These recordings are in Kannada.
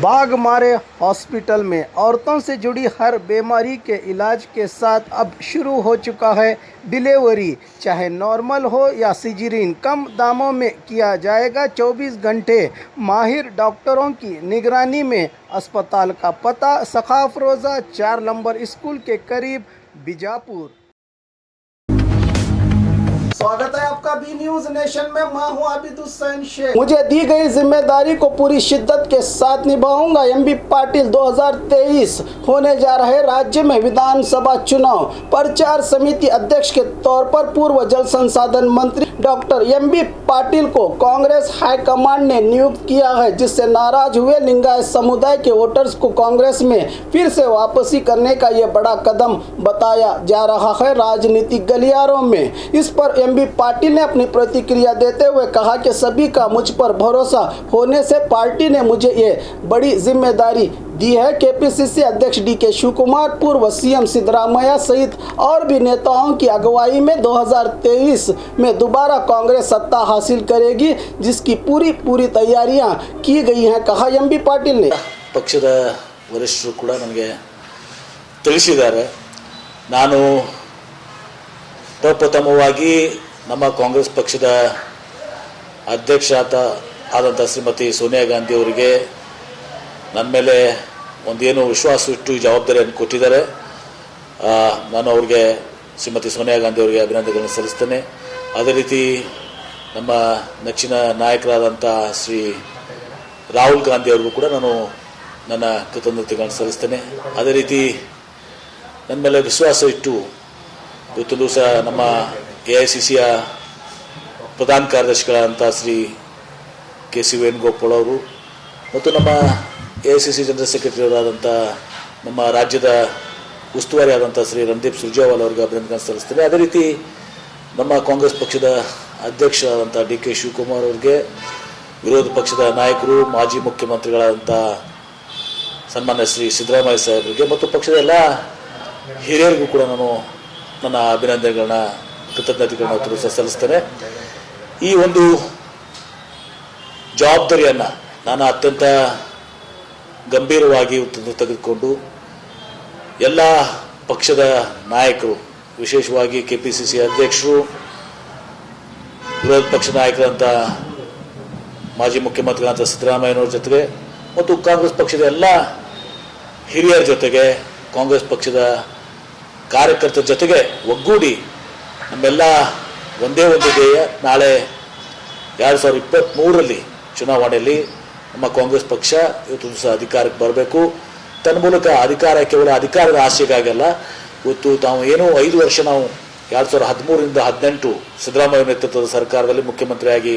बाघ मारे हॉस्पिटल में औरतों से जुड़ी हर बीमारी के इलाज के साथ अब शुरू हो चुका है डिलीवरी। चाहे नॉर्मल हो या सिजरीन, कम दामों में किया जाएगा। 24 घंटे माहिर डॉक्टरों की निगरानी में। अस्पताल का पता सखाफ रोज़ा 4 नंबर स्कूल के करीब, बीजापुर। स्वागत है आपका बी न्यूज नेशन में। मैं हूं आबिद हुसैन शेख। मुझे दी गई जिम्मेदारी को पूरी शिद्दत के साथ निभाऊंगा। एमबी पाटिल 2023 होने जा रहे राज्य में विधानसभा चुनाव प्रचार समिति अध्यक्ष के तौर पर पूर्व जल संसाधन मंत्री डॉक्टर एमबी पाटिल को कांग्रेस हाईकमांड ने नियुक्त किया है, जिससे नाराज हुए लिंगायत समुदाय के वोटर्स को कांग्रेस में फिर से वापसी करने का ये बड़ा कदम बताया जा रहा है राजनीतिक गलियारों में। इस पर एमबी पाटिल ने अपनी प्रतिक्रिया देते हुए कहा कि सभी का मुझ पर भरोसा होने से पार्टी ने मुझे ये बड़ी जिम्मेदारी दी है। केपीसीसी अध्यक्ष डीके शिवकुमार, पूर्व सीएम सिद्धरामैया सहित और भी नेताओं की अगुवाई में 2023 में दोबारा कांग्रेस सत्ता हासिल करेगी, जिसकी पूरी तैयारियां की गई हैं, कहा एमबी पाटिल ने। ಪಕ್ಷದ ವರಿಷ್ಠರು ಕೂಡ ನನಗೆ ತಿಳಿಸಿದ್ದಾರೆ। ನಾನು ಪ್ರಪ್ರಥಮವಾಗಿ ನಮ್ಮ ಕಾಂಗ್ರೆಸ್ ಪಕ್ಷದ ಅಧ್ಯಕ್ಷ ಆದಂಥ ಶ್ರೀಮತಿ ಸೋನಿಯಾ ಗಾಂಧಿ ಅವರಿಗೆ ನನ್ನ ಮೇಲೆ ಒಂದೇನು ವಿಶ್ವಾಸ ಇಟ್ಟು ಜವಾಬ್ದಾರಿಯನ್ನು ಕೊಟ್ಟಿದ್ದಾರೆ। ನಾನು ಅವ್ರಿಗೆ ಶ್ರೀಮತಿ ಸೋನಿಯಾ ಗಾಂಧಿ ಅವರಿಗೆ ಅಭಿನಂದನೆಗಳನ್ನು ಸಲ್ಲಿಸ್ತೇನೆ। ಅದೇ ರೀತಿ ನಮ್ಮ ನೆಚ್ಚಿನ ನಾಯಕರಾದಂಥ ಶ್ರೀ ರಾಹುಲ್ ಗಾಂಧಿ ಅವ್ರಿಗೂ ಕೂಡ ನಾನು ನನ್ನ ಕೃತಜ್ಞತೆಗಳನ್ನು ಸಲ್ಲಿಸ್ತೇನೆ। ಅದೇ ರೀತಿ ನನ್ನ ಮೇಲೆ ವಿಶ್ವಾಸ ಇಟ್ಟು ಇವತ್ತು ದಿವಸ ನಮ್ಮ AICCಯ ಪ್ರಧಾನ ಕಾರ್ಯದರ್ಶಿಗಳಾದಂಥ ಶ್ರೀ KC ವೇಣುಗೋಪಾಲ್ ಅವರು ಮತ್ತು ನಮ್ಮ AICC ಜನರಲ್ ಸೆಕ್ರೆಟರಿ ಅವರಾದಂಥ ನಮ್ಮ ರಾಜ್ಯದ ಉಸ್ತುವಾರಿ ಆದಂಥ ಶ್ರೀ ರಣದೀಪ್ ಸುರ್ಜೇವಾಲಾ ಅವರಿಗೆ ಅಭಿನಂದನೆ ಸಲ್ಲಿಸ್ತೇನೆ। ಅದೇ ರೀತಿ ನಮ್ಮ ಕಾಂಗ್ರೆಸ್ ಪಕ್ಷದ ಅಧ್ಯಕ್ಷರಾದಂಥ DK ಶಿವಕುಮಾರ್ ಅವರಿಗೆ, ವಿರೋಧ ಪಕ್ಷದ ನಾಯಕರು ಮಾಜಿ ಮುಖ್ಯಮಂತ್ರಿಗಳಾದಂಥ ಸನ್ಮಾನ್ಯ ಶ್ರೀ ಸಿದ್ದರಾಮಯ್ಯ ಸಾಹೇಬರಿಗೆ ಮತ್ತು ಪಕ್ಷದ ಎಲ್ಲ ಹಿರಿಯರಿಗೂ ಕೂಡ ನಾನು ನನ್ನ ಅಭಿನಂದನೆಗಳನ್ನ ಕೃತಜ್ಞತೆಗಳನ್ನ ಸಲ್ಲಿಸ್ತೇನೆ। ಈ ಒಂದು ಜವಾಬ್ದಾರಿಯನ್ನು ನಾನು ಅತ್ಯಂತ ಗಂಭೀರವಾಗಿ ತೆಗೆದುಕೊಂಡು ಎಲ್ಲ ಪಕ್ಷದ ನಾಯಕರು, ವಿಶೇಷವಾಗಿ KPCC ಅಧ್ಯಕ್ಷರು, ವಿರೋಧ ಪಕ್ಷ ನಾಯಕರಂತ ಮಾಜಿ ಮುಖ್ಯಮಂತ್ರಿಗಳಂತ ಸಿದ್ದರಾಮಯ್ಯನವ್ರ ಜೊತೆಗೆ ಮತ್ತು ಕಾಂಗ್ರೆಸ್ ಪಕ್ಷದ ಎಲ್ಲ ಹಿರಿಯರ ಜೊತೆಗೆ, ಕಾಂಗ್ರೆಸ್ ಪಕ್ಷದ ಕಾರ್ಯಕರ್ತರ ಜೊತೆಗೆ ಒಗ್ಗೂಡಿ ನಮ್ಮೆಲ್ಲ ಒಂದೇ ಒಂದು ಧ್ಯೇಯ, ನಾಳೆ 2023ರಲ್ಲಿ ಚುನಾವಣೆಯಲ್ಲಿ ನಮ್ಮ ಕಾಂಗ್ರೆಸ್ ಪಕ್ಷ ಇವತ್ತು ದಿವಸ ಅಧಿಕಾರಕ್ಕೆ ಬರಬೇಕು। ತನ್ನ ಮೂಲಕ ಅಧಿಕಾರ ಕೇವಲ ಅಧಿಕಾರದ ಆಸೆಗಾಗಲ್ಲ, ಇವತ್ತು ತಾವು ಏನು 5 ವರ್ಷ ನಾವು 2013ರಿಂದ 18 ಸಿದ್ದರಾಮಯ್ಯ ನೇತೃತ್ವದ ಸರ್ಕಾರದಲ್ಲಿ ಮುಖ್ಯಮಂತ್ರಿಯಾಗಿ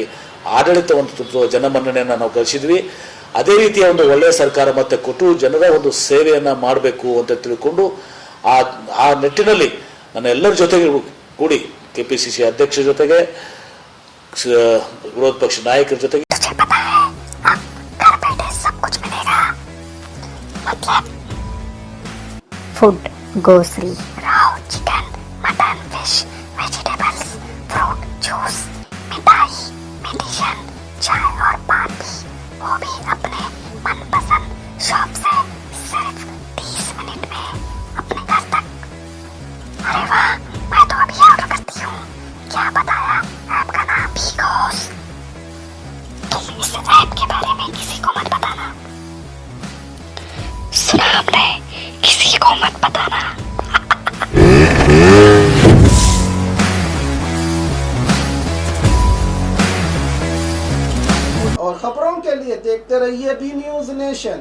ಆಡಳಿತವನ್ನು ಜನಮನ್ನಣೆಯನ್ನು ನಾವು ಗಳಿಸಿದ್ವಿ। ಅದೇ ರೀತಿಯ ಒಂದು ಒಳ್ಳೆಯ ಸರ್ಕಾರ ಮತ್ತೆ ಕೊಟ್ಟು ಜನರ ಒಂದು ಸೇವೆಯನ್ನು ಮಾಡಬೇಕು ಅಂತ ತಿಳ್ಕೊಂಡು ಆ ನಿಟ್ಟಿನಲ್ಲಿ ನನ್ನ ಎಲ್ಲರ ಜೊತೆಗೆ ಕೂಡಿ KPCC ಅಧ್ಯಕ್ಷರ ಜೊತೆಗೆ, ವಿರೋಧ ಪಕ್ಷ ನಾಯಕರ ಜೊತೆಗೆ food, grocery, Rao, chicken, mutton, fish, vegetables, fruit, juice, मिठाई, मेडिसिन, चाय और पानी, वो भी अपने मनपसंद शॉप से सिर्फ 30 मिनट में अपने घर तक। अरे वाह, मैं तो अभी ऑर्डर करती हूँ। क्या बताया? ऐप का नाम बिगोस। तुम इस ऐप के बारे में किसी को मत बताना। सुना हमने? किसी को मत बताना। और खबरों के लिए देखते रहिए बी न्यूज नेशन।